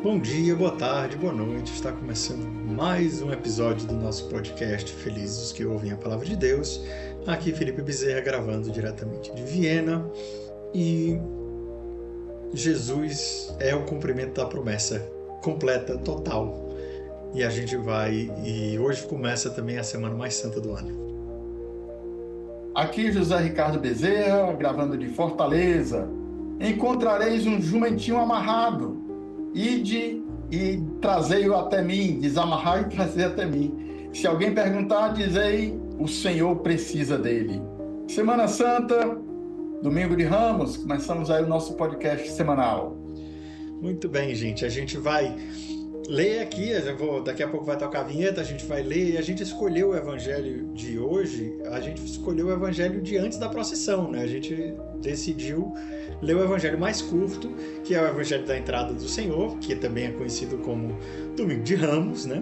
Bom dia, boa tarde, boa noite. Está começando mais um episódio do nosso podcast Felizes os que ouvem a Palavra de Deus. Aqui Felipe Bezerra gravando diretamente de Viena. E Jesus é o cumprimento da promessa completa, total. E a gente vai... E hoje começa também a semana mais santa do ano. Aqui José Ricardo Bezerra, gravando de Fortaleza. Encontrareis um jumentinho amarrado. Ide e trazei-o até mim, desamarrai e trazei até mim. Se alguém perguntar, dizei, o Senhor precisa dele. Semana Santa, Domingo de Ramos, começamos aí o nosso podcast semanal. Muito bem, gente, a gente vai ler aqui, daqui a pouco vai tocar a vinheta, a gente vai ler, e a gente escolheu o evangelho de hoje, a gente escolheu o evangelho de antes da procissão, né? A gente decidiu ler o evangelho mais curto, que é o evangelho da entrada do Senhor, que também é conhecido como Domingo de Ramos, né?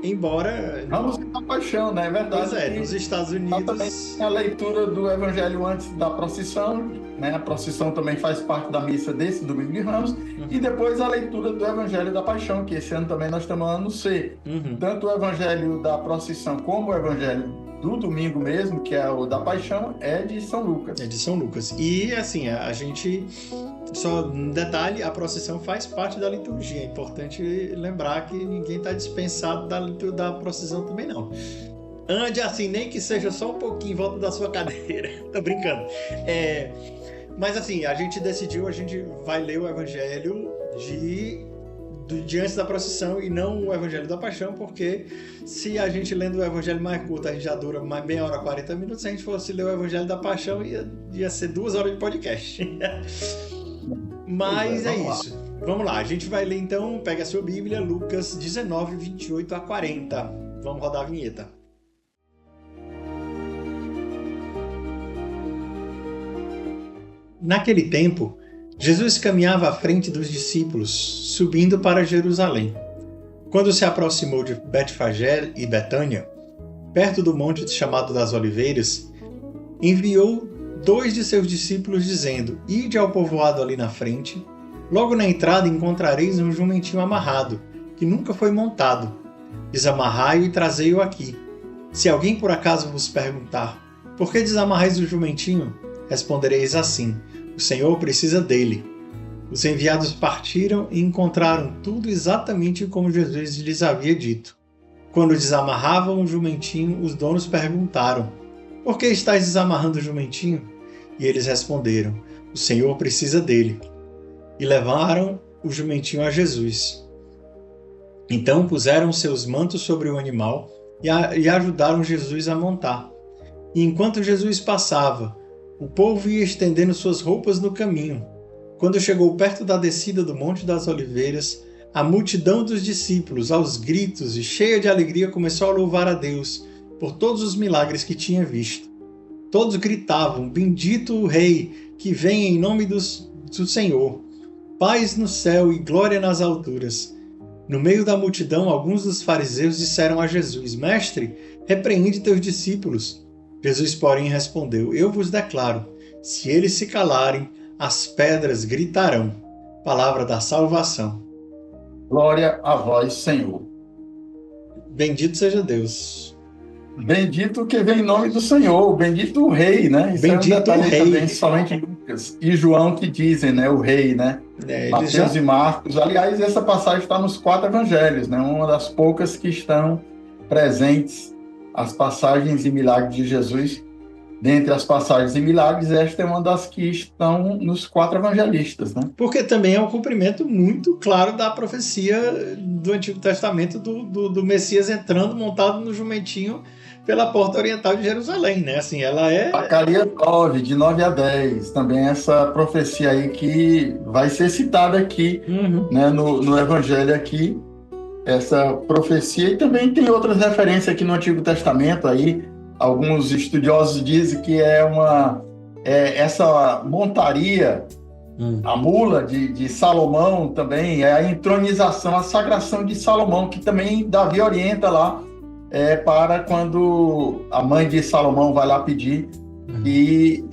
Embora... Ramos da Paixão, né? É verdade. Pois é, nos Estados Unidos... Também a leitura do evangelho antes da procissão, né? A procissão também faz parte da missa desse Domingo de Ramos, e depois a leitura do evangelho da Paixão, que esse ano também nós estamos no ano C. Tanto o evangelho da procissão como o evangelho do domingo mesmo, que é o da Paixão, é de São Lucas. É de São Lucas. E assim, a gente... Só um detalhe, a procissão faz parte da liturgia. É importante lembrar que ninguém está dispensado da procissão também, não. Ande assim, nem que seja só um pouquinho em volta da sua cadeira. Tô brincando. Mas assim, a gente decidiu, a gente vai ler o evangelho de antes da procissão e não o evangelho da Paixão, porque se a gente lendo o evangelho mais curto, a gente já dura meia hora, 40 minutos. Se a gente fosse ler o evangelho da Paixão, ia ser 2 horas de podcast. Mas é isso. Vamos lá, a gente vai ler então, pega a sua Bíblia, Lucas 19, 28 a 40. Vamos rodar a vinheta. Naquele tempo, Jesus caminhava à frente dos discípulos, subindo para Jerusalém. Quando se aproximou de Betfagé e Betânia, perto do monte chamado das Oliveiras, enviou 2 de seus discípulos dizendo, ide ao povoado ali na frente, logo na entrada encontrareis um jumentinho amarrado, que nunca foi montado. Desamarrai-o e trazei-o aqui. Se alguém por acaso vos perguntar, por que desamarrais o jumentinho? Respondereis assim, o Senhor precisa dele. Os enviados partiram e encontraram tudo exatamente como Jesus lhes havia dito. Quando desamarravam o jumentinho, os donos perguntaram, por que estáis desamarrando o jumentinho? E eles responderam, o Senhor precisa dele. E levaram o jumentinho a Jesus. Então puseram seus mantos sobre o animal e ajudaram Jesus a montar. E enquanto Jesus passava, o povo ia estendendo suas roupas no caminho. Quando chegou perto da descida do Monte das Oliveiras, a multidão dos discípulos, aos gritos e cheia de alegria, começou a louvar a Deus por todos os milagres que tinha visto. Todos gritavam, bendito o Rei, que vem em nome do Senhor. Paz no céu e glória nas alturas. No meio da multidão, alguns dos fariseus disseram a Jesus, Mestre, repreende teus discípulos. Jesus, porém, respondeu, eu vos declaro, se eles se calarem, as pedras gritarão. Palavra da salvação. Glória a vós, Senhor. Bendito seja Deus. Bendito que vem em nome do Senhor, bendito o Rei, né? Isso bendito é um o Rei. Também, somente Lucas e João que dizem, né? O Rei, né? Mateus e Marcos. Aliás, essa passagem está nos 4 evangelhos, né? Uma das poucas que estão presentes, as passagens e milagres de Jesus. Dentre as passagens e milagres, esta é uma das que estão nos 4 evangelistas, né? Porque também é um cumprimento muito claro da profecia do Antigo Testamento do Messias entrando montado no jumentinho pela porta oriental de Jerusalém, né? Assim, ela é... Zacarias 9, de 9 a 10, também essa profecia aí que vai ser citada aqui, né, no Evangelho aqui, essa profecia, e também tem outras referências aqui no Antigo Testamento aí, alguns estudiosos dizem que essa montaria, a mula de Salomão também, é a entronização, a sagração de Salomão, que também Davi orienta lá, para quando a mãe de Salomão vai lá pedir e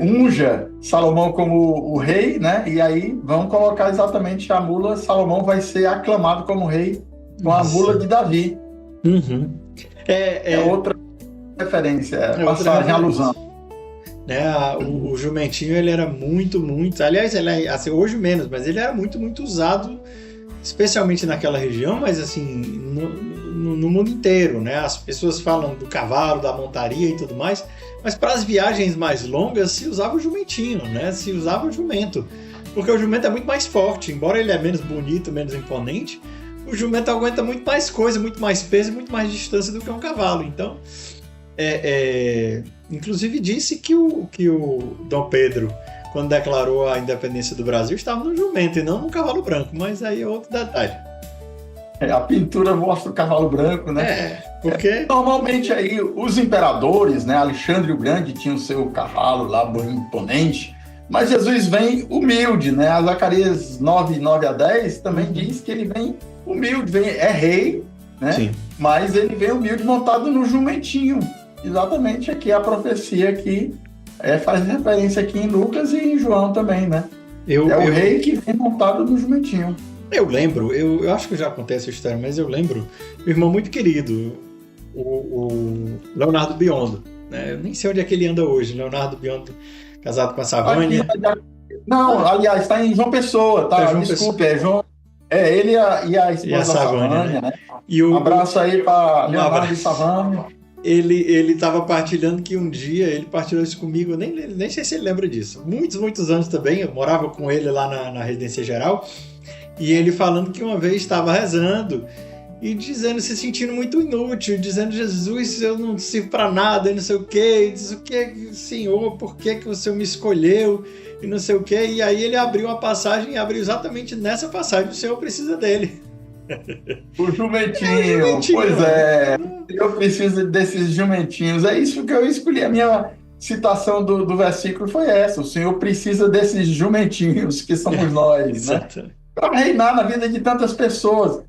unja Salomão como o rei, né? E aí vão colocar exatamente a mula, Salomão vai ser aclamado como rei com a mula de Davi. Uhum. É outra referência, outra alusão. Né, o jumentinho, ele era muito, aliás, ele é, assim, hoje menos, mas ele era muito, muito usado, especialmente naquela região, mas assim, no mundo inteiro, né? As pessoas falam do cavalo, da montaria e tudo mais, mas para as viagens mais longas se usava o jumentinho, né? Se usava o jumento, porque o jumento é muito mais forte, embora ele é menos bonito, menos imponente, o jumento aguenta muito mais coisa, muito mais peso e muito mais distância do que um cavalo. Então, inclusive disse que o Dom Pedro, quando declarou a independência do Brasil, estava no jumento e não no cavalo branco, mas aí é outro detalhe. A pintura mostra o cavalo branco, né? Porque normalmente aí os imperadores, né? Alexandre o Grande tinha o seu cavalo lá, bem imponente, mas Jesus vem humilde, né? A Zacarias 9:9-10 também diz que ele vem humilde, é rei, né? Sim. Mas ele vem humilde montado no jumentinho. Exatamente aqui a profecia que faz referência aqui em Lucas e em João também, né? O rei que vem montado no jumentinho. Eu lembro, eu acho que eu já contei essa história, mas eu lembro, meu irmão muito querido, o Leonardo Biondo, né? Eu nem sei onde é que ele anda hoje, Leonardo Biondo, casado com a Savânia. Não, aliás, está em João Pessoa, tá? Desculpe, é João. Ele e a esposa Savânia, né? Um abraço aí para Leonardo e Savânia. Ele estava partilhando que um dia, ele partilhou isso comigo, nem sei se ele lembra disso, muitos anos também, eu morava com ele lá na residência geral, e ele falando que uma vez estava rezando e dizendo, se sentindo muito inútil, dizendo, Jesus, eu não sirvo para nada, e não sei o quê, e diz, o que, Senhor, por que o Senhor me escolheu, e não sei o quê, e aí ele abriu uma passagem, e abriu exatamente nessa passagem, o Senhor precisa dele. O jumentinho, pois é, eu preciso desses jumentinhos, é isso que eu escolhi, a minha citação do versículo foi essa, o Senhor precisa desses jumentinhos, que somos nós, né? Para reinar na vida de tantas pessoas.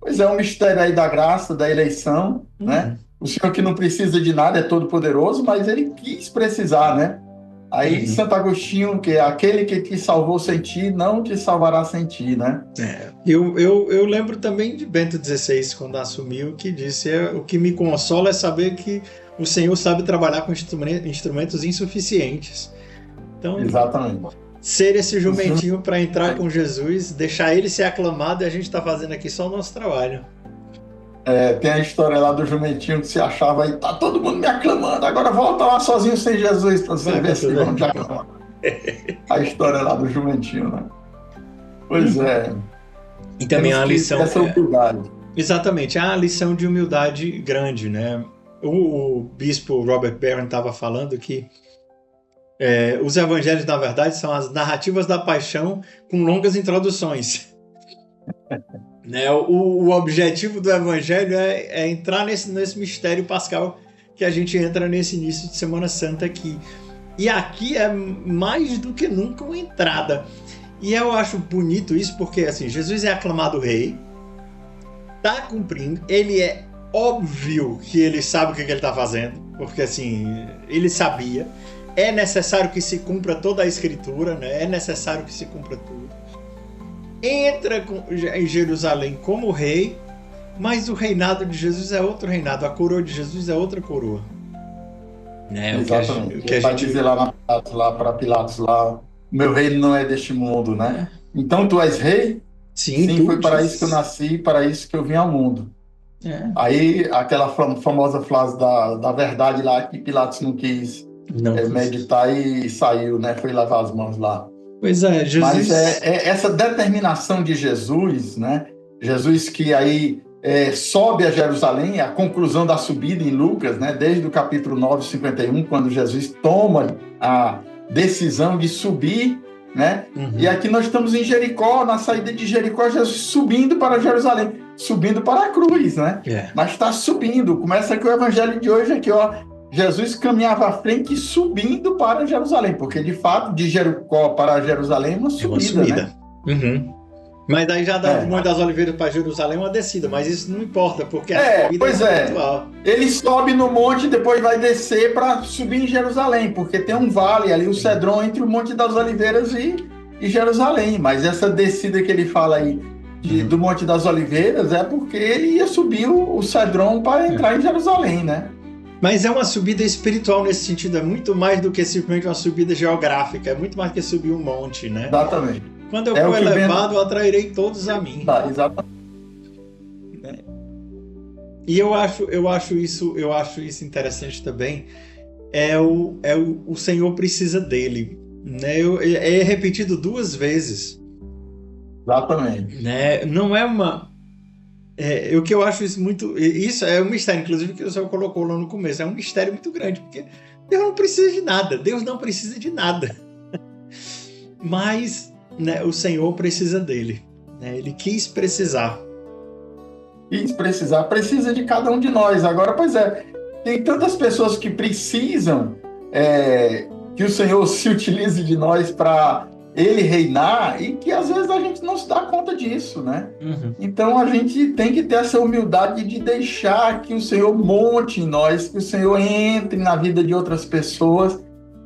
Pois é, um mistério aí da graça, da eleição, né? O Senhor que não precisa de nada, é todo poderoso, mas ele quis precisar, né? Aí Santo Agostinho, que é aquele que te salvou sem ti, não te salvará sem ti, né? Eu lembro também de Bento XVI, quando assumiu, que disse, o que me consola é saber que o Senhor sabe trabalhar com instrumentos insuficientes. Então, exatamente. Ser esse jumentinho para entrar com Jesus, deixar ele ser aclamado, e a gente está fazendo aqui só o nosso trabalho. Tem a história lá do jumentinho que se achava aí, tá todo mundo me aclamando, agora volta lá sozinho sem Jesus para você ver se vão te aclamar. A história lá do jumentinho, né? Pois é. E também a lição. Essa humildade. Exatamente, a lição de humildade grande, né? O bispo Robert Barron estava falando que os evangelhos, na verdade, são as narrativas da paixão com longas introduções. Né? O objetivo do evangelho é entrar nesse mistério pascal que a gente entra nesse início de Semana Santa aqui. E aqui é mais do que nunca uma entrada. E eu acho bonito isso porque assim, Jesus é aclamado rei, está cumprindo, ele é óbvio que ele sabe o que ele está fazendo, porque assim, ele sabia. É necessário que se cumpra toda a escritura, né? É necessário que se cumpra tudo. Entra em Jerusalém como rei, mas o reinado de Jesus é outro reinado, a coroa de Jesus é outra coroa. Né? Exatamente. O que a gente dizer lá para Pilatos, meu reino não é deste mundo, né? Então tu és rei? Sim, foi para isso que eu nasci, para isso que eu vim ao mundo. Aí aquela famosa frase da verdade lá que Pilatos não quis meditar e saiu, né? Foi lavar as mãos lá. Pois é, Jesus... Mas essa determinação de Jesus, né? Jesus que aí sobe a Jerusalém, a conclusão da subida em Lucas, né? Desde o capítulo 9, 51, quando Jesus toma a decisão de subir, né? E aqui nós estamos em Jericó, na saída de Jericó, Jesus subindo para Jerusalém, subindo para a cruz, né? Mas está subindo. Começa aqui o evangelho de hoje, aqui, ó. Jesus caminhava à frente subindo para Jerusalém, porque de fato de Jericó para Jerusalém é uma subida. Né? Mas daí já dá do Monte das Oliveiras para Jerusalém uma descida, mas isso não importa, porque a subida pois é espiritual. Ele sobe no monte e depois vai descer para subir em Jerusalém, porque tem um vale ali, o Cedron, entre o Monte das Oliveiras e Jerusalém. Mas essa descida que ele fala aí do Monte das Oliveiras é porque ele ia subir o Cedron para entrar em Jerusalém, né? Mas é uma subida espiritual nesse sentido, é muito mais do que simplesmente uma subida geográfica, é muito mais do que subir um monte, né? Exatamente. Quando eu for elevado, eu atrairei todos a mim. Exatamente. E eu acho isso interessante também. O Senhor precisa dele, né? É repetido 2 vezes. Exatamente. Né? Não é uma... o que eu acho isso muito... Isso é um mistério, inclusive, que o Senhor colocou lá no começo. É um mistério muito grande, porque Deus não precisa de nada. Deus não precisa de nada. Mas, né, o Senhor precisa dele. Né? Ele quis precisar. Precisa de cada um de nós. Agora, tem tantas pessoas que precisam que o Senhor se utilize de nós para ele reinar e que às vezes a gente não se dá conta disso, né? Então a gente tem que ter essa humildade de deixar que o Senhor monte em nós, que o Senhor entre na vida de outras pessoas,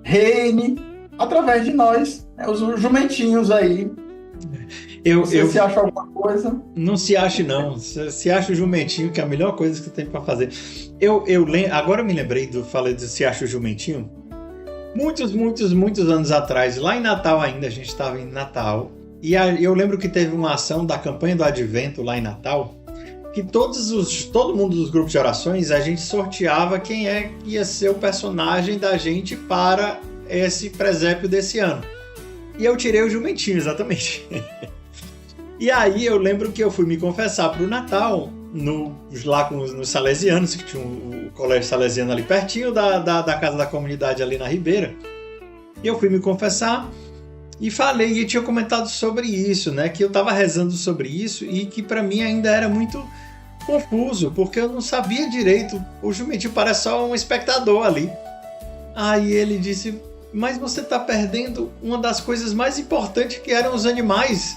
reine através de nós, né? Os jumentinhos aí. Você acha alguma coisa? Não se acha, não. Se acha o jumentinho, que é a melhor coisa que tem para fazer. Agora eu me lembrei falei do se acha o jumentinho. Muitos anos atrás, lá em Natal ainda, a gente estava em Natal. E eu lembro que teve uma ação da campanha do Advento lá em Natal, que todo mundo dos grupos de orações, a gente sorteava quem ia ser o personagem da gente para esse presépio desse ano. E eu tirei o jumentinho, exatamente. E aí eu lembro que eu fui me confessar para o Natal, lá com os salesianos, que tinha o colégio salesiano ali pertinho da casa da comunidade ali na Ribeira. E eu fui me confessar e falei, e tinha comentado sobre isso, né? Que eu estava rezando sobre isso e que para mim ainda era muito confuso, porque eu não sabia direito. O jumentinho parece só um espectador ali. Aí ele disse, mas você está perdendo uma das coisas mais importantes, que eram os animais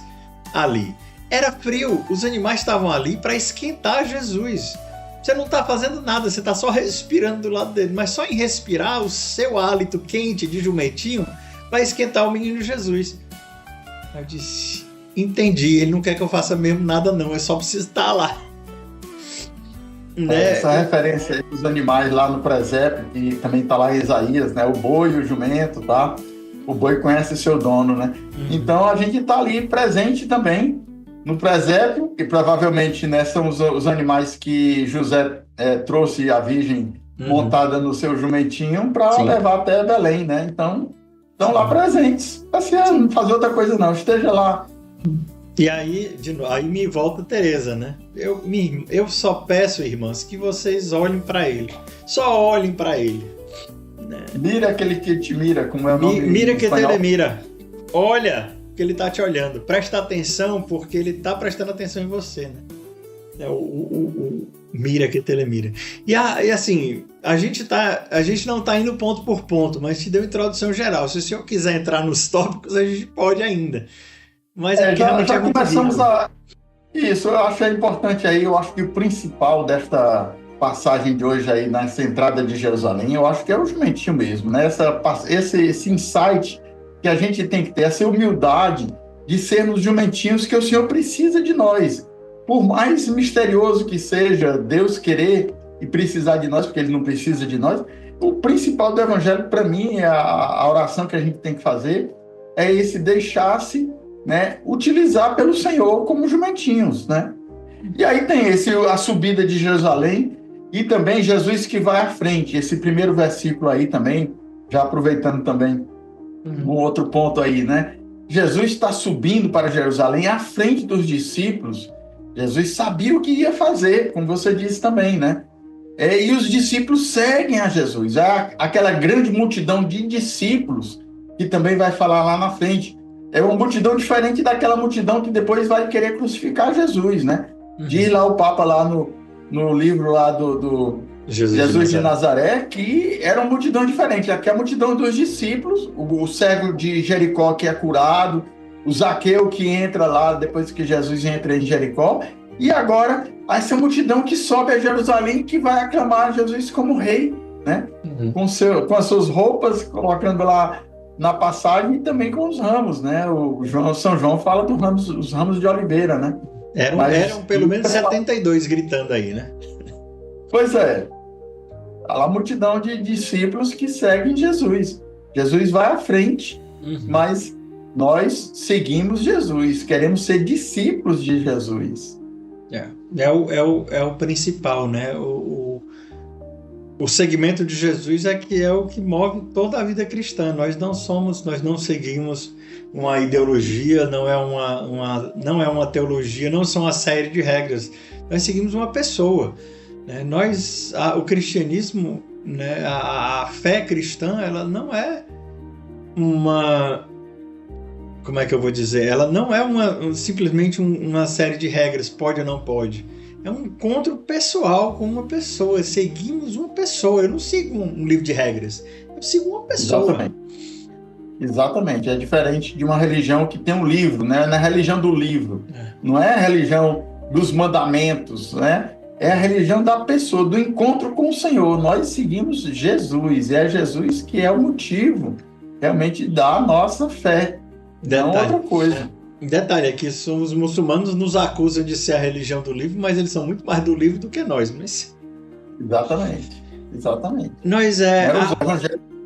ali. Era frio, os animais estavam ali para esquentar Jesus. Você não está fazendo nada, você está só respirando do lado dele, mas só em respirar, o seu hálito quente de jumentinho vai esquentar o menino Jesus. Eu disse, entendi, ele não quer que eu faça mesmo nada não, eu só preciso estar lá. Né? Essa referência aí dos animais lá no presépio, que também está lá em Isaías, né? O boi e o jumento, tá? O boi conhece seu dono, né? Então a gente está ali presente também no presépio, e provavelmente, né, são os animais que José trouxe a Virgem montada no seu jumentinho para levar até Belém, né? Então, estão lá presentes, passeando, não fazer outra coisa não, esteja lá. E aí me volta Teresa, né? Eu só peço, irmãs, que vocês olhem para ele. Só olhem para ele. Né? Mira aquele que te mira, como é o nome Mira que te mira. Olha que ele tá te olhando. Presta atenção, porque ele tá prestando atenção em você, né? Mira que te mira. E assim, a gente não tá indo ponto por ponto, mas te deu introdução geral. Se o senhor quiser entrar nos tópicos, a gente pode ainda. Mas aqui já começamos Isso, eu acho importante aí, eu acho que o principal desta passagem de hoje aí, nessa entrada de Jerusalém, eu acho que é o jumentinho mesmo, né? Esse insight que a gente tem que ter, essa humildade de sermos jumentinhos, que o Senhor precisa de nós. Por mais misterioso que seja Deus querer e precisar de nós, porque Ele não precisa de nós, o principal do Evangelho, para mim, a oração que a gente tem que fazer é esse deixar-se, né, utilizar pelo Senhor como jumentinhos, né? E aí tem a subida de Jerusalém e também Jesus que vai à frente. Esse primeiro versículo aí também, já aproveitando também um outro ponto aí, né? Jesus está subindo para Jerusalém à frente dos discípulos. Jesus sabia o que ia fazer, como você disse também, né? E os discípulos seguem a Jesus. Aquela grande multidão de discípulos que também vai falar lá na frente. É uma multidão diferente daquela multidão que depois vai querer crucificar Jesus, né? Diz lá o Papa lá no livro lá do Jesus de Nazaré, que era uma multidão diferente. Aqui é a multidão dos discípulos, o cego de Jericó que é curado, o Zaqueu que entra lá depois que Jesus entra em Jericó, e agora essa multidão que sobe a Jerusalém, que vai aclamar Jesus como rei, né? Com as suas roupas, colocando lá na passagem, e também com os ramos, né? São João fala dos ramos de oliveira, né? Eram pelo menos 72 gritando aí, né? Pois é. Há uma multidão de discípulos que seguem Jesus. Jesus vai à frente, mas nós seguimos Jesus, queremos ser discípulos de Jesus. É o principal, né? O segmento de Jesus é o que move toda a vida cristã. Nós não seguimos uma ideologia, não é uma teologia, não são uma série de regras. Nós seguimos uma pessoa. Né? O cristianismo, né? A fé cristã, ela não é uma... Como é que eu vou dizer? Ela não é simplesmente uma série de regras, pode ou não pode. É um encontro pessoal com uma pessoa. Seguimos uma pessoa. Eu não sigo um livro de regras. Eu sigo uma pessoa. Exatamente. É diferente de uma religião que tem um livro, né? Não é a religião do livro. Não é a religião dos mandamentos, né? É a religião da pessoa, do encontro com o Senhor. Nós seguimos Jesus. E é Jesus que é o motivo realmente da nossa fé. Não outra coisa. Detalhe, aqui os muçulmanos nos acusam de ser a religião do livro, mas eles são muito mais do livro do que nós. Mas... Exatamente.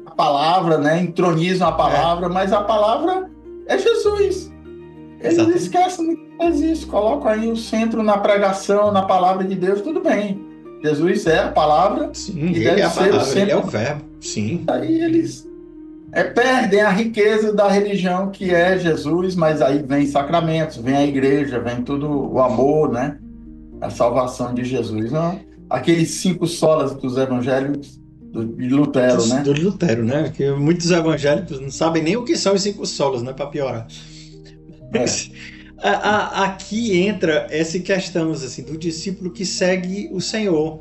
A palavra, né? Entronizam a palavra, mas a palavra é Jesus. Eles esquecem muitas vezes isso, colocam aí o centro na pregação, na palavra de Deus, tudo bem. Jesus é a palavra. Sim, ele é a palavra, ele é o verbo. Sim. Aí eles... perdem a riqueza da religião que é Jesus, mas aí vem sacramentos, vem a igreja, vem tudo o amor, né? A salvação de Jesus. Não? Aqueles 5 solas dos evangelhos de Lutero, né? Do Lutero, né? Porque muitos evangélicos não sabem nem o que são os 5 solas, né? Para piorar. Aqui entra essa questão assim, do discípulo que segue o Senhor.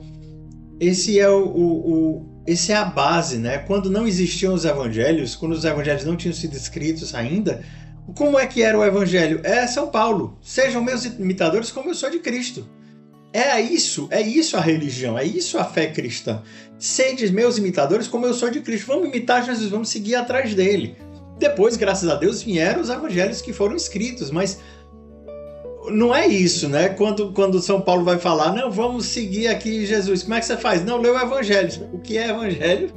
Esse é a base, né? Quando não existiam os evangelhos, quando os evangelhos não tinham sido escritos ainda, como é que era o evangelho? É São Paulo. Sejam meus imitadores como eu sou de Cristo. É isso a religião, é isso a fé cristã. Sede meus imitadores como eu sou de Cristo. Vamos imitar Jesus, vamos seguir atrás dele. Depois, graças a Deus, vieram os evangelhos que foram escritos, mas não é isso, né? Quando São Paulo vai falar, não, vamos seguir aqui Jesus, como é que você faz? Não, lê o evangelho. O que é evangelho?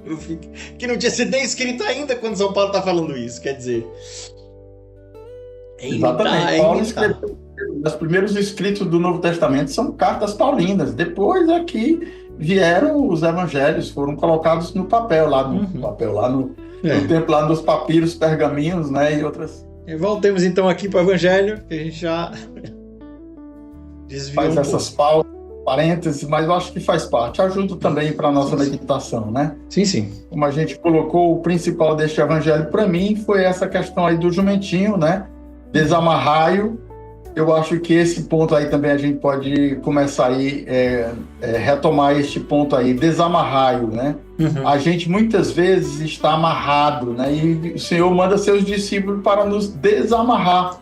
Que não tinha sido nem escrito ainda quando São Paulo está falando isso, quer dizer... Exatamente. Paulo escreveu, os primeiros escritos do Novo Testamento são cartas paulinas, depois aqui vieram os evangelhos, foram colocados no papel, lá no tempo, lá nos papiros, pergaminhos, né, e outras... E voltemos então aqui para o Evangelho, que a gente já desviou faz essas pausas, parênteses, mas eu acho que faz parte. Ajuda também para a nossa meditação, né? Sim. Como a gente colocou, o principal deste Evangelho para mim foi essa questão aí do jumentinho, né? Desamarrai-o. Eu acho que esse ponto aí também a gente pode começar aí, retomar este ponto aí, desamarrai-o, né? A gente muitas vezes está amarrado, né? E o Senhor manda seus discípulos para nos desamarrar.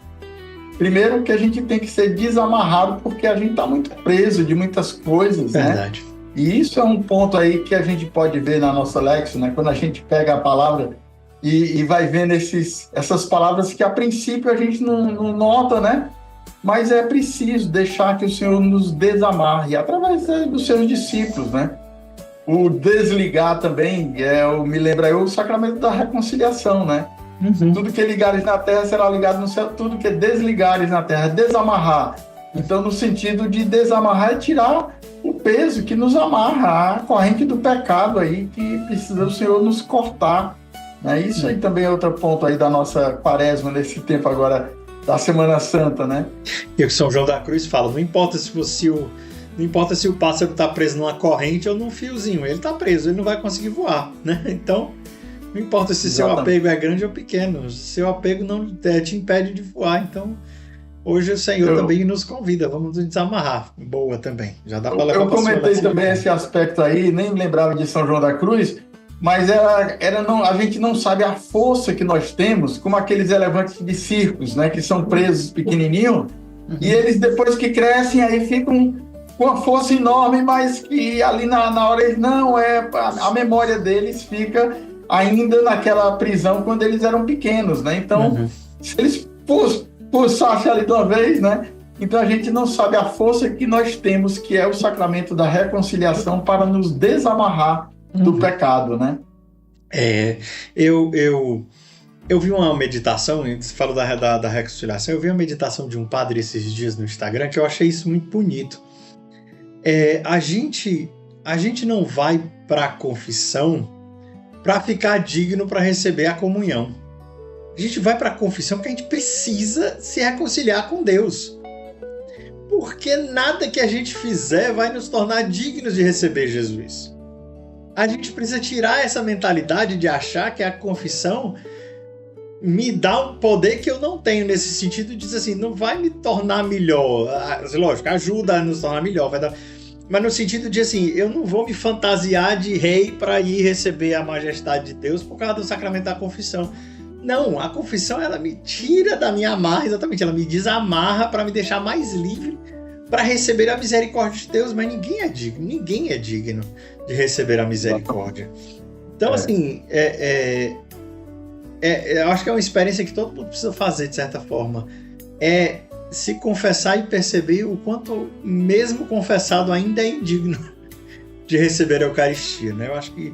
Primeiro que a gente tem que ser desamarrado porque a gente está muito preso de muitas coisas, Verdade. Né? E isso é um ponto aí que a gente pode ver na nossa Lexo, né? Quando a gente pega a palavra e vai vendo essas palavras que a princípio a gente não nota, né? Mas é preciso deixar que o Senhor nos desamarre através dos seus discípulos, né? O desligar também, me lembra o sacramento da reconciliação, né? Tudo que ligares na terra será ligado no céu, tudo que desligares na terra, desamarrar. Então, no sentido de desamarrar, é tirar o peso que nos amarra, a corrente do pecado aí, que precisa o Senhor nos cortar. Né? Isso aí também é outro ponto aí da nossa quaresma, nesse tempo agora da Semana Santa, né? E o que São João da Cruz fala, não importa se o pássaro está preso numa corrente ou num fiozinho, ele está preso, ele não vai conseguir voar, né? Então, não importa se seu apego é grande ou pequeno, seu apego não te impede de voar. Então, hoje o Senhor também nos convida, vamos nos desamarrar. Boa também, já dá para levar para a Eu comentei também esse aspecto aí, nem lembrava de São João da Cruz, mas não, a gente não sabe a força que nós temos, como aqueles elefantes de circos, né, que são presos pequenininhos, e eles depois que crescem aí ficam com uma força enorme, mas que ali na hora eles não a memória deles fica ainda naquela prisão quando eles eram pequenos, né? Então, se eles pulsassem ali de uma vez, né? Então a gente não sabe a força que nós temos, que é o sacramento da reconciliação para nos desamarrar do pecado, né? Eu vi uma meditação, você falou da reconciliação, eu vi uma meditação de um padre esses dias no Instagram que eu achei isso muito bonito. A gente não vai para a confissão para ficar digno para receber a comunhão. A gente vai para a confissão porque a gente precisa se reconciliar com Deus. Porque nada que a gente fizer vai nos tornar dignos de receber Jesus. A gente precisa tirar essa mentalidade de achar que a confissão me dá um poder que eu não tenho, nesse sentido de dizer assim, não vai me tornar melhor. Lógico, ajuda a nos tornar melhor, mas no sentido de assim, eu não vou me fantasiar de rei para ir receber a majestade de Deus por causa do sacramento da confissão. Não, a confissão ela me tira da minha amarra, exatamente, ela me desamarra para me deixar mais livre para receber a misericórdia de Deus, mas ninguém é digno de receber a misericórdia. Então, assim, eu acho que é uma experiência que todo mundo precisa fazer, de certa forma. Se confessar e perceber o quanto, mesmo confessado, ainda é indigno de receber a Eucaristia, né? Eu acho que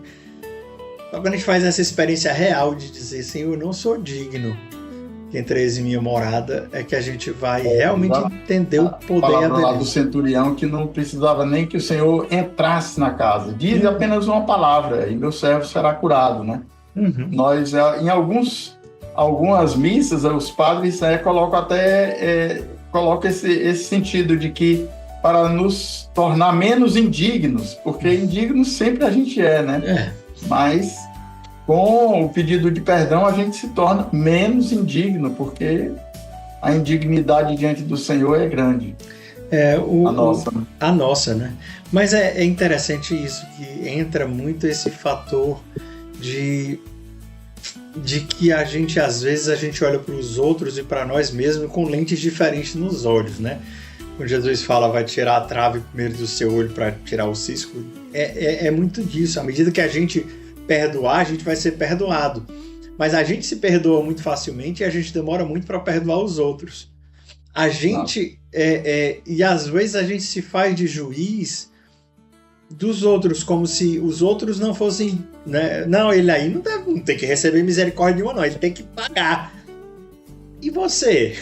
quando a gente faz essa experiência real de dizer, Senhor, eu não sou digno que entreis em minha morada, é que a gente vai realmente entender o poder e a beleza. Lá do centurião que não precisava nem que o Senhor entrasse na casa. Diz apenas uma palavra e meu servo será curado, né? Nós, em algumas missas, os padres colocam esse sentido de que para nos tornar menos indignos, porque indignos sempre a gente né? Mas com o pedido de perdão a gente se torna menos indigno, porque a indignidade diante do Senhor é grande. A nossa, né? Mas é interessante isso, que entra muito esse fator de que a gente, às vezes, a gente olha para os outros e para nós mesmos com lentes diferentes nos olhos, né? Quando Jesus fala, vai tirar a trave primeiro do seu olho para tirar o cisco, é muito disso. À medida que a gente perdoar, a gente vai ser perdoado. Mas a gente se perdoa muito facilmente e a gente demora muito para perdoar os outros. A gente, e às vezes a gente se faz de juiz dos outros, como se os outros não fossem, né? Não, ele aí não tem que receber misericórdia nenhuma, não, ele tem que pagar. E você?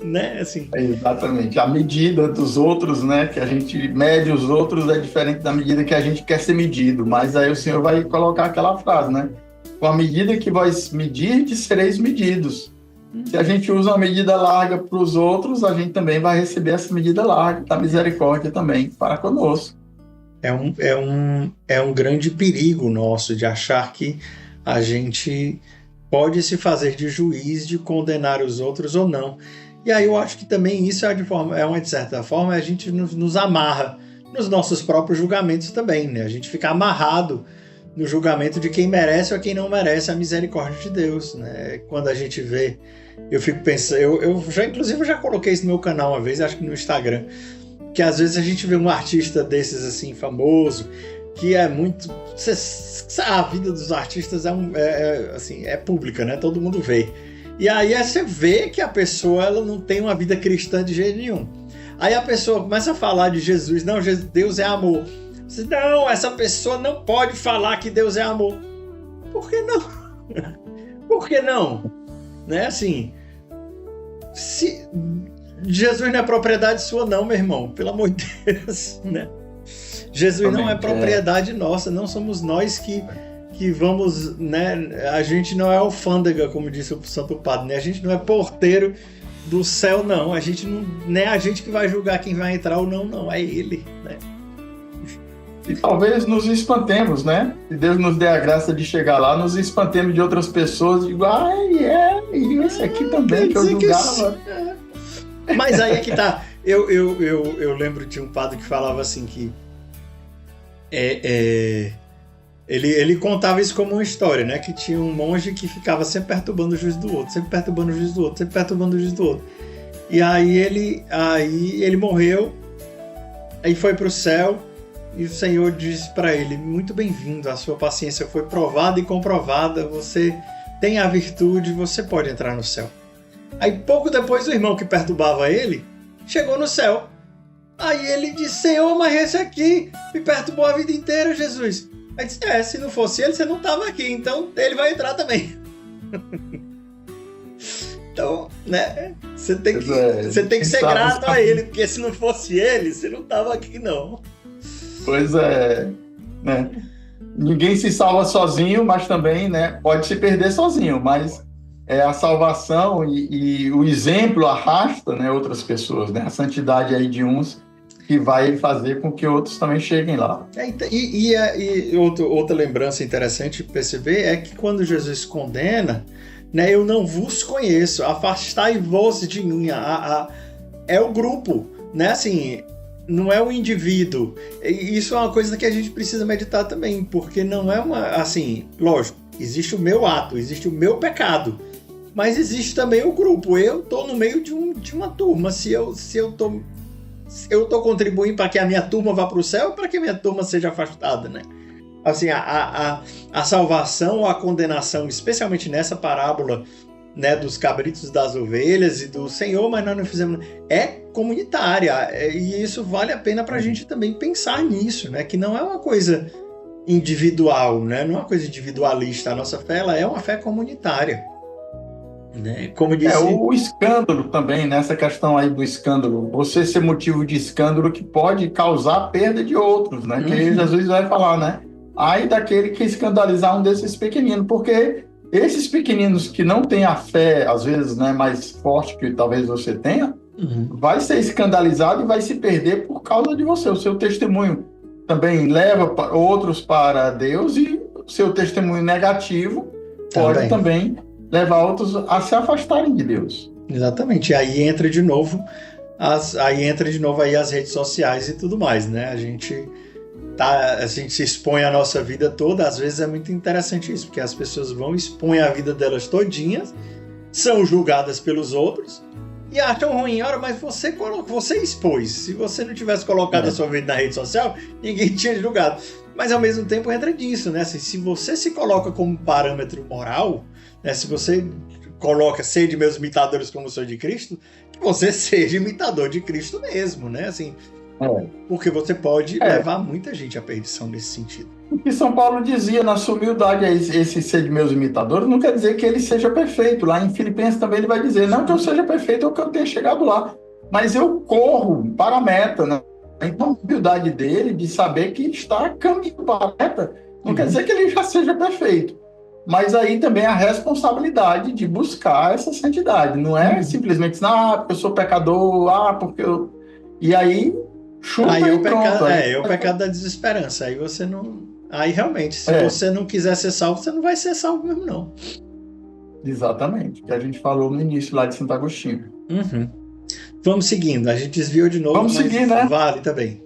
Né? Assim. Exatamente, a medida dos outros, né, que a gente mede os outros é diferente da medida que a gente quer ser medido, mas aí o Senhor vai colocar aquela frase, né? Com a medida que vais medir, sereis medidos. Se a gente usa uma medida larga para os outros, a gente também vai receber essa medida larga da misericórdia também para conosco. É um grande perigo nosso de achar que a gente pode se fazer de juiz, de condenar os outros ou não. E aí eu acho que também isso de certa forma, a gente nos amarra nos nossos próprios julgamentos também, né? A gente fica amarrado no julgamento de quem merece ou quem não merece a misericórdia de Deus, né? Quando a gente vê, eu fico pensando, inclusive eu já coloquei isso no meu canal uma vez, acho que no Instagram, que às vezes a gente vê um artista desses assim, famoso, que é muito... A vida dos artistas é pública, né? Todo mundo vê. E aí você vê que a pessoa ela não tem uma vida cristã de jeito nenhum. Aí a pessoa começa a falar de Jesus. Não, Deus é amor. Você, não, essa pessoa não pode falar que Deus é amor. Por que não? Por que não? Né? Assim, Jesus não é propriedade sua não, meu irmão. Pelo amor de Deus, né? Jesus não é propriedade nossa, não somos nós que vamos, né? A gente não é alfândega, como disse o Santo Padre, né? A gente não é porteiro do céu, não. A gente não é a gente que vai julgar quem vai entrar ou não, é Ele, né? E talvez nos espantemos, né? Se Deus nos dê a graça de chegar lá, nos espantemos de outras pessoas, digo, e esse aqui também que eu julgava. Mas aí é que tá. Eu lembro de um padre que falava assim que Ele contava isso como uma história, né? Que tinha um monge que ficava sempre perturbando o juiz do outro, sempre perturbando o juiz do outro, sempre perturbando o juiz do outro. E aí ele morreu, aí foi para o céu, e o Senhor disse para ele: muito bem-vindo, a sua paciência foi provada e comprovada, você tem a virtude, você pode entrar no céu. Aí pouco depois o irmão que perturbava ele chegou no céu. Aí ele disse: Senhor, mas esse aqui me perturbou a vida inteira, Jesus. Aí disse: se não fosse ele, você não estava aqui, então ele vai entrar também. Então, né, você tem que ser grato a ele, porque se não fosse ele, você não estava aqui, não. Pois é, né? Ninguém se salva sozinho, mas também, né, pode se perder sozinho, mas a salvação e o exemplo arrasta, né, outras pessoas, né? A santidade aí de uns que vai fazer com que outros também cheguem lá. Outra lembrança interessante de perceber é que quando Jesus condena, né, eu não vos conheço, afastai-vos de mim, é o grupo, né, assim, não é o indivíduo. E isso é uma coisa que a gente precisa meditar também, porque não é assim, lógico, existe o meu ato, existe o meu pecado, mas existe também o grupo. Eu estou no meio de uma turma. Se eu estou contribuindo para que a minha turma vá para o céu, para que a minha turma seja afastada, né? Assim, a salvação ou a condenação, especialmente nessa parábola, né, dos cabritos e das ovelhas e do Senhor, mas nós não fizemos, é comunitária, e isso vale a pena para a gente também pensar nisso, né? Que não é uma coisa individual, né? Não é uma coisa individualista. A nossa fé, ela é uma fé comunitária, né? Como disse... o escândalo também, nessa questão aí do escândalo, você ser motivo de escândalo que pode causar a perda de outros, né? Que Jesus vai falar, né? Ai daquele que escandalizar um desses pequeninos, porque esses pequeninos que não têm a fé, às vezes, né, mais forte que talvez você tenha, vai ser escandalizado e vai se perder por causa de você. O seu testemunho também leva outros para Deus, e o seu testemunho negativo pode também levar outros a se afastarem de Deus. Exatamente. E aí entra de novo aí as redes sociais e tudo mais, né? A gente se expõe a nossa vida toda. Às vezes é muito interessante isso, porque as pessoas vão expõem a vida delas todinhas, são julgadas pelos outros e acham ruim. Ora, mas você expôs. Se você não tivesse colocado a sua vida na rede social, ninguém tinha julgado. Mas ao mesmo tempo entra nisso, né? Assim, se você se coloca como parâmetro moral, né? Se você coloca ser de meus imitadores como sou de Cristo, que você seja imitador de Cristo mesmo, né? Assim, porque você pode levar muita gente à perdição nesse sentido. O que São Paulo dizia na sua humildade, esse ser de meus imitadores, não quer dizer que ele seja perfeito. Lá em Filipenses também ele vai dizer, não que eu seja perfeito ou que eu tenha chegado lá, mas eu corro para a meta, né? Então a humildade dele de saber que está caminhando para a meta, não quer dizer que ele já seja perfeito. Mas aí também a responsabilidade de buscar essa santidade. Não é simplesmente, porque eu sou pecador, porque eu... E aí... Aí o pecado da desesperança. Aí você não. Aí realmente, se você não quiser ser salvo, você não vai ser salvo mesmo, não. Exatamente, que a gente falou no início lá de Santo Agostinho. Vamos seguindo, a gente desviou de novo. Vamos seguir, né? Vale também.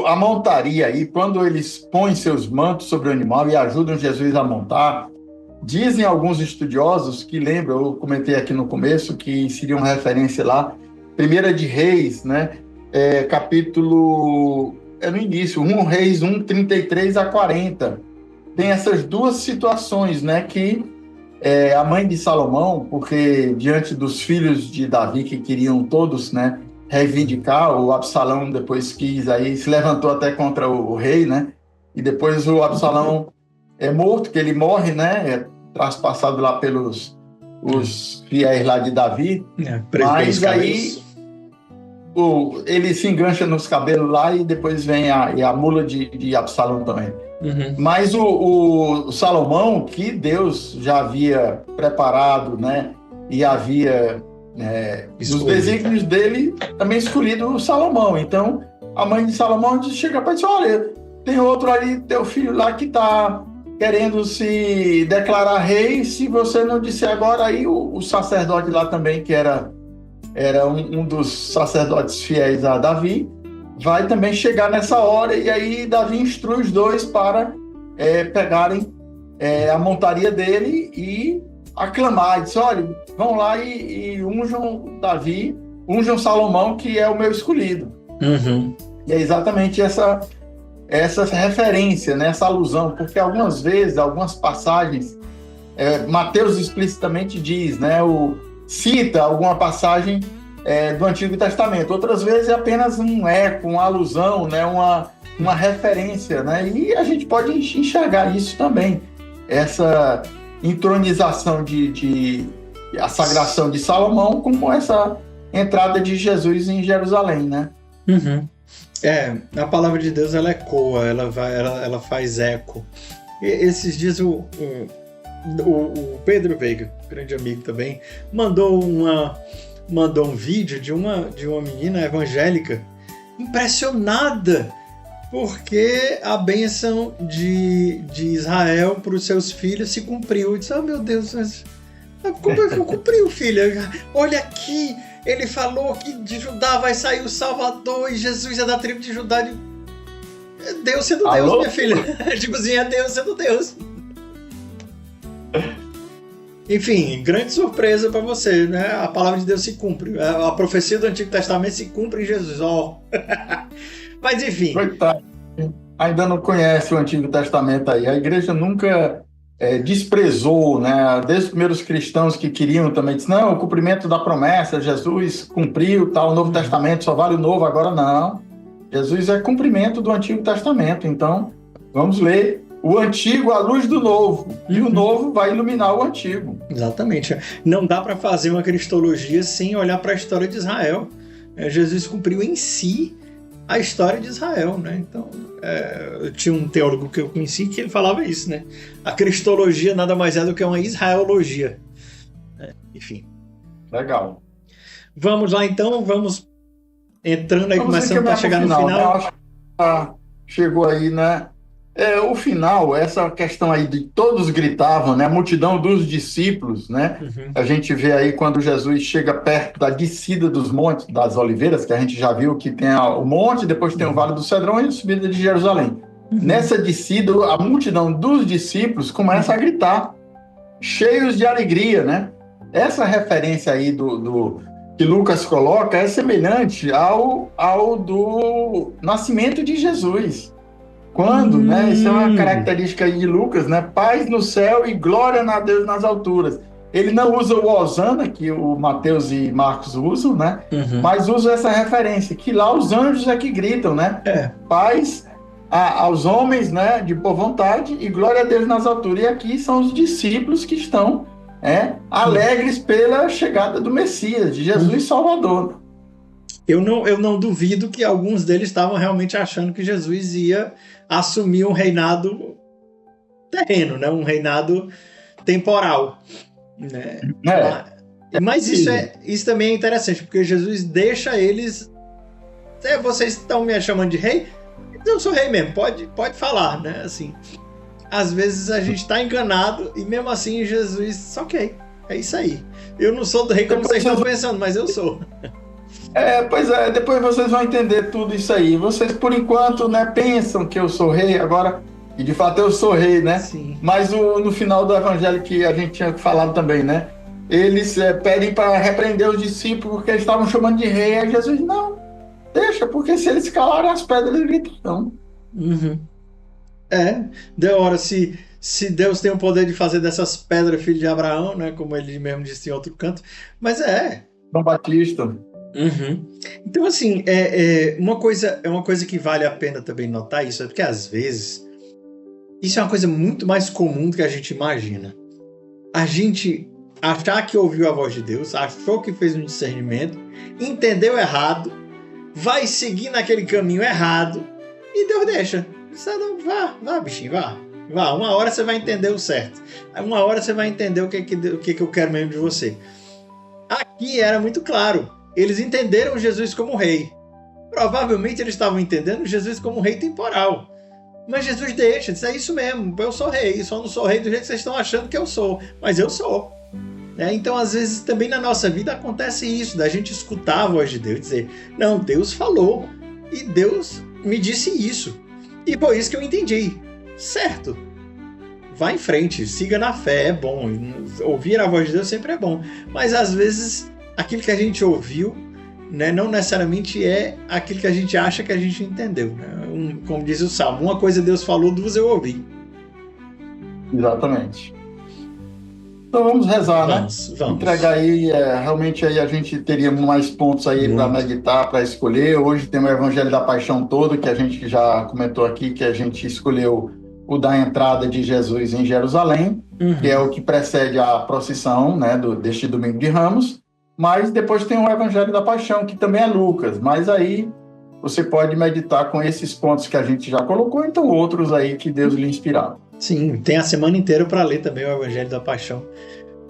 A montaria aí, quando eles põem seus mantos sobre o animal e ajudam Jesus a montar, dizem alguns estudiosos que lembram, eu comentei aqui no começo, que seria uma referência lá, 1 de Reis, né? Capítulo... no início, 1 Reis 1, 33 a 40. Tem essas duas situações, né? Que a mãe de Salomão, porque diante dos filhos de Davi que queriam todos, né, reivindicar, o Absalão depois quis, aí se levantou até contra o rei, né? E depois o Absalão é morto, que ele morre, né? Traspassado lá pelos os fiéis lá de Davi. Mas aí... ele se engancha nos cabelos lá e depois vem a mula de Absalão também. Mas o Salomão, que Deus já havia preparado, né, e havia, nos desígnios dele, também escolhido o Salomão. Então, a mãe de Salomão chega para dizer, olha, tem outro ali, teu filho lá que está querendo se declarar rei, se você não disser agora, aí o sacerdote lá também, que era um dos sacerdotes fiéis a Davi, vai também chegar nessa hora, e aí Davi instrui os dois para pegarem a montaria dele e aclamar. Ele diz: olha, vão lá e unjam Davi, unjam Salomão, que é o meu escolhido. Uhum. E é exatamente essa referência, né, essa alusão, porque algumas vezes, algumas passagens, Mateus explicitamente diz, né, cita alguma passagem do Antigo Testamento. Outras vezes é apenas um eco, uma alusão, né, uma referência, né, e a gente pode enxergar isso também, essa entronização a sagração de Salomão, como essa entrada de Jesus em Jerusalém, né? Uhum. A palavra de Deus, ela ecoa, ela faz eco. Esses dias o Pedro Veiga, grande amigo também, mandou um vídeo de uma menina evangélica impressionada porque a bênção de Israel para os seus filhos se cumpriu. Eu disse: oh, meu Deus, como é que cumpriu, filha? Olha aqui, ele falou que de Judá vai sair o Salvador e Jesus é da tribo de Judá. Deus sendo Deus, minha filha. Tipo assim, é Deus sendo Deus. Enfim, grande surpresa para você, né? A palavra de Deus se cumpre. A profecia do Antigo Testamento se cumpre em Jesus. Mas enfim. Coitado. Ainda não conhece o Antigo Testamento aí. A igreja nunca desprezou, né? Desde os primeiros cristãos que queriam também, disse: não, o cumprimento da promessa, Jesus cumpriu, tal, o Novo Testamento só vale o Novo, agora não. Jesus é cumprimento do Antigo Testamento. Então, vamos ler o Antigo à luz do Novo, e o Novo vai iluminar o Antigo. Exatamente. Não dá para fazer uma cristologia sem olhar para a história de Israel. Jesus cumpriu em si a história de Israel, né? Então, eu tinha um teólogo que eu conheci que ele falava isso, né? A cristologia nada mais é do que uma israelologia. Enfim. Legal. Vamos lá, então, vamos entrando aí, começando a chegar no final. Né? Acho que chegou aí, né? O final, essa questão aí de todos gritavam, né? A multidão dos discípulos, né? Uhum. A gente vê aí quando Jesus chega perto da descida dos montes das oliveiras, que a gente já viu que tem o monte, depois tem o Vale do Cedrão e a subida de Jerusalém. Uhum. Nessa descida, a multidão dos discípulos começa a gritar, cheios de alegria, né? Essa referência aí que Lucas coloca é semelhante ao do nascimento de Jesus. Quando, né? Isso é uma característica aí de Lucas, né? Paz no céu e glória a Deus nas alturas. Ele não usa o Hosana, que o Mateus e Marcos usam, né? Uhum. Mas usa essa referência, que lá os anjos é que gritam, né? Paz aos homens, né? De boa vontade e glória a Deus nas alturas. E aqui são os discípulos que estão alegres pela chegada do Messias, de Jesus Salvador. Eu não duvido que alguns deles estavam realmente achando que Jesus ia assumir um reinado terreno, né? Um reinado temporal. Né? Mas isso também é interessante, porque Jesus deixa eles... Vocês estão me chamando de rei? Eu sou rei mesmo, pode falar, né? Assim, às vezes a gente está enganado e mesmo assim Jesus... Ok, é isso aí. Eu não sou do rei como vocês estão pensando, mas eu sou. Pois é, depois vocês vão entender tudo isso aí. Vocês, por enquanto, né, pensam que eu sou rei agora, e de fato eu sou rei, né? Sim. Mas no final do evangelho que a gente tinha falado também, né? Eles pedem para repreender os discípulos porque eles estavam chamando de rei. Aí Jesus, não, deixa, porque se eles calarem as pedras, eles gritam. Uhum. Deu hora, se Deus tem o poder de fazer dessas pedras filho de Abraão, né? Como ele mesmo disse em outro canto. Mas João Batista. Uhum. Então, assim, uma coisa que vale a pena também notar isso, porque às vezes isso é uma coisa muito mais comum do que a gente imagina. A gente achar que ouviu a voz de Deus, achou que fez um discernimento, entendeu errado, vai seguir naquele caminho errado e Deus deixa. Vá, bichinho, vá. Uma hora você vai entender o certo. Uma hora você vai entender o que eu quero mesmo de você. Aqui era muito claro. Eles entenderam Jesus como rei. Provavelmente eles estavam entendendo Jesus como rei temporal. Mas Jesus deixa, diz: é isso mesmo, eu sou rei, só não sou rei do jeito que vocês estão achando que eu sou, mas eu sou. Então, às vezes, também na nossa vida acontece isso, da gente escutar a voz de Deus e dizer: não, Deus falou, e Deus me disse isso. E foi isso que eu entendi. Certo. Vá em frente, siga na fé, é bom. Ouvir a voz de Deus sempre é bom. Mas às vezes aquilo que a gente ouviu, né, não necessariamente é aquilo que a gente acha que a gente entendeu. Né? Como diz o Salmo, uma coisa Deus falou, duas eu ouvi. Exatamente. Então vamos rezar, Vamos. Entregar aí, realmente aí a gente teria mais pontos aí para meditar, para escolher. Hoje tem o Evangelho da Paixão todo, que a gente já comentou aqui, que a gente escolheu o da entrada de Jesus em Jerusalém, que é o que precede a procissão, né, deste Domingo de Ramos. Mas depois tem o Evangelho da Paixão, que também é Lucas. Mas aí você pode meditar com esses pontos que a gente já colocou, então outros aí que Deus lhe inspirar. Sim, tem a semana inteira para ler também o Evangelho da Paixão,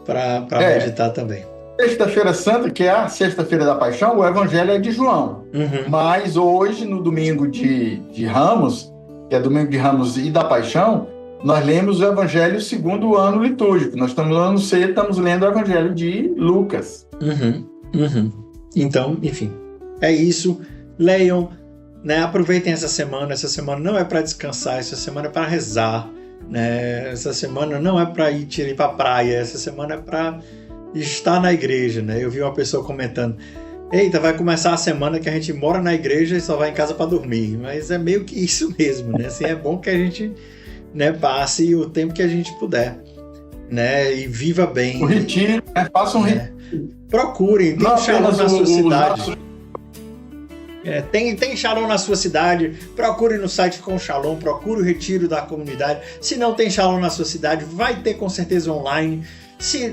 para meditar também. Sexta-feira Santa, que é a Sexta-feira da Paixão, o Evangelho é de João. Mas hoje, no Domingo de Ramos, que é Domingo de Ramos e da Paixão, nós lemos o Evangelho segundo o ano litúrgico. Nós estamos no ano C, estamos lendo o Evangelho de Lucas. Então, enfim, é isso. Leiam, né? Aproveitem essa semana. Essa semana não é para descansar, essa semana é para rezar. Né? Essa semana não é para ir para a praia, essa semana é para estar na igreja. Né? Eu vi uma pessoa comentando: eita, vai começar a semana que a gente mora na igreja e só vai em casa para dormir. Mas é meio que isso mesmo, né? Assim, é bom que a gente, né, passe o tempo que a gente puder, né? E viva bem. O retiro, faça um retiro. Procurem, tem Shalom na sua cidade. Tem Shalom na sua cidade, procure no site com Shalom, procure o retiro da comunidade. Se não tem Shalom na sua cidade, vai ter com certeza online.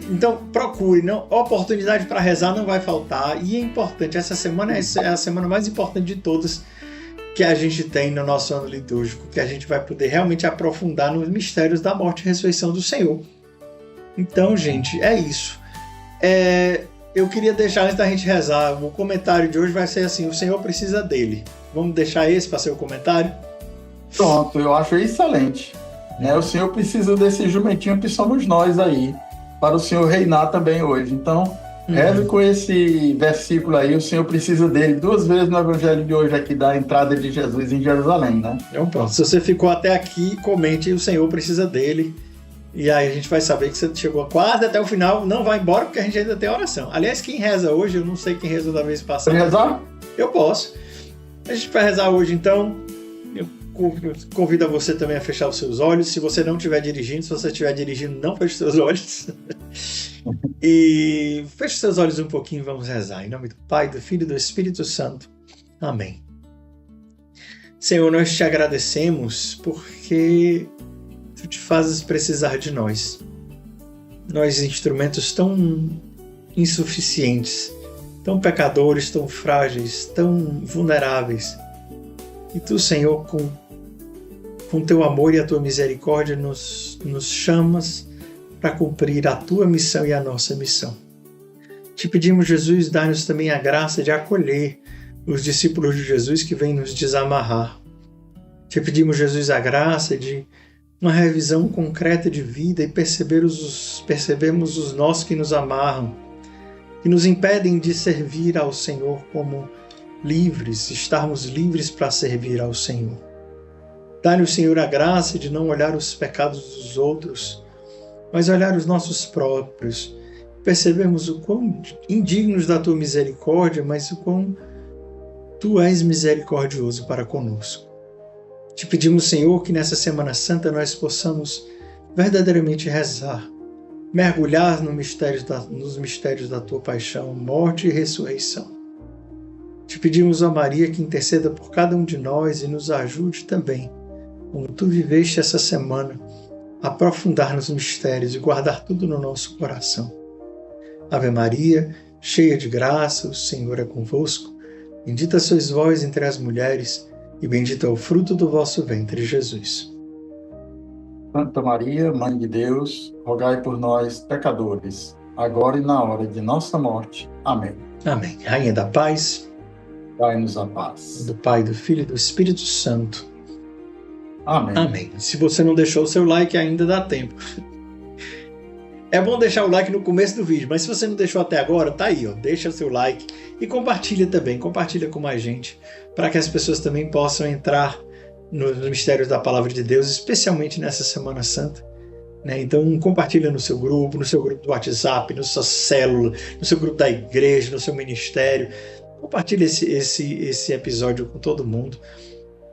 Então procure, oportunidade para rezar não vai faltar. E é importante, essa semana é a semana mais importante de todas que a gente tem no nosso ano litúrgico, que a gente vai poder realmente aprofundar nos mistérios da morte e ressurreição do Senhor. Então, gente, é isso. Eu queria deixar, antes da gente rezar, o comentário de hoje vai ser assim: o Senhor precisa dele. Vamos deixar esse para ser o comentário? Pronto, eu acho excelente. Né? O Senhor precisa desse jumentinho que somos nós aí, para o Senhor reinar também hoje. Então, reze com esse versículo aí: o Senhor precisa dele, 2 vezes no Evangelho de hoje aqui da entrada de Jesus em Jerusalém, né? Então pronto, se você ficou até aqui, comente: o Senhor precisa dele. E aí a gente vai saber que você chegou quase até o final. Não vai embora porque a gente ainda tem oração. Aliás, quem reza hoje, eu não sei quem rezou da vez passada. Pode rezar? Eu posso. A gente vai rezar hoje, então. Eu convido você também a fechar os seus olhos. Se você não estiver dirigindo, se você estiver dirigindo, não feche seus olhos. E feche seus olhos um pouquinho e vamos rezar. Em nome do Pai, do Filho e do Espírito Santo. Amém. Senhor, nós te agradecemos porque Tu te fazes precisar de nós. Nós, instrumentos tão insuficientes, tão pecadores, tão frágeis, tão vulneráveis. E Tu, Senhor, com Teu amor e a Tua misericórdia, nos chamas para cumprir a Tua missão e a nossa missão. Te pedimos, Jesus, dá-nos também a graça de acolher os discípulos de Jesus que vêm nos desamarrar. Te pedimos, Jesus, a graça de uma revisão concreta de vida e percebemos os nós que nos amarram, que nos impedem de servir ao Senhor como livres, estarmos livres para servir ao Senhor. Dá-nos, Senhor, a graça de não olhar os pecados dos outros, mas olhar os nossos próprios. Percebemos o quão indignos da Tua misericórdia, mas o quão Tu és misericordioso para conosco. Te pedimos, Senhor, que nessa Semana Santa nós possamos verdadeiramente rezar, mergulhar nos mistérios da Tua paixão, morte e ressurreição. Te pedimos, ó Maria, que interceda por cada um de nós e nos ajude também, como Tu viveste essa semana, a aprofundar nos mistérios e guardar tudo no nosso coração. Ave Maria, cheia de graça, o Senhor é convosco. Bendita sois vós entre as mulheres, e bendito é o fruto do vosso ventre, Jesus. Santa Maria, Mãe de Deus, rogai por nós, pecadores, agora e na hora de nossa morte. Amém. Amém. Rainha da paz, dai-nos a paz. Do Pai, do Filho e do Espírito Santo. Amém. Amém. Se você não deixou o seu like, ainda dá tempo. É bom deixar o like no começo do vídeo, mas se você não deixou até agora, tá aí, ó, deixa o seu like e compartilha também, compartilha com mais gente, para que as pessoas também possam entrar nos mistérios da Palavra de Deus, especialmente nessa Semana Santa. Né? Então compartilha no seu grupo do WhatsApp, na sua célula, no seu grupo da igreja, no seu ministério. Compartilha esse episódio com todo mundo.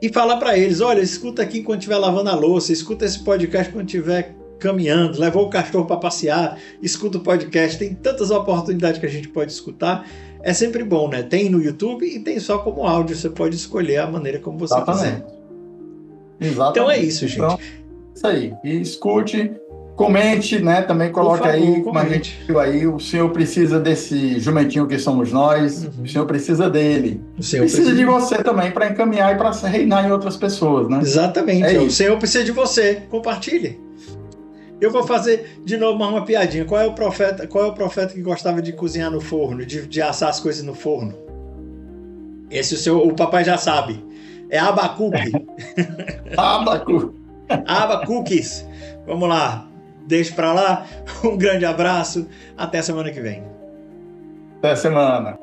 E fala para eles, olha, escuta aqui quando estiver lavando a louça, escuta esse podcast quando estiver caminhando, levou o cachorro para passear, escuta o podcast, tem tantas oportunidades que a gente pode escutar, é sempre bom, né? Tem no YouTube e tem só como áudio, você pode escolher a maneira como você quiser. Exatamente. Então é isso, gente. Então, isso aí, e escute, comente, né? Também coloque aí, como a gente viu aí, o Senhor precisa desse jumentinho que somos nós, o Senhor precisa dele. O Senhor precisa de você também para encaminhar e para reinar em outras pessoas, né? Exatamente. O Senhor precisa de você. Compartilhe. Eu vou fazer de novo uma piadinha. Qual é o profeta que gostava de cozinhar no forno, de assar as coisas no forno? Esse o papai já sabe. É Abacuque. Abacuques. Vamos lá. Deixa pra lá. Um grande abraço. Até semana que vem. Até semana.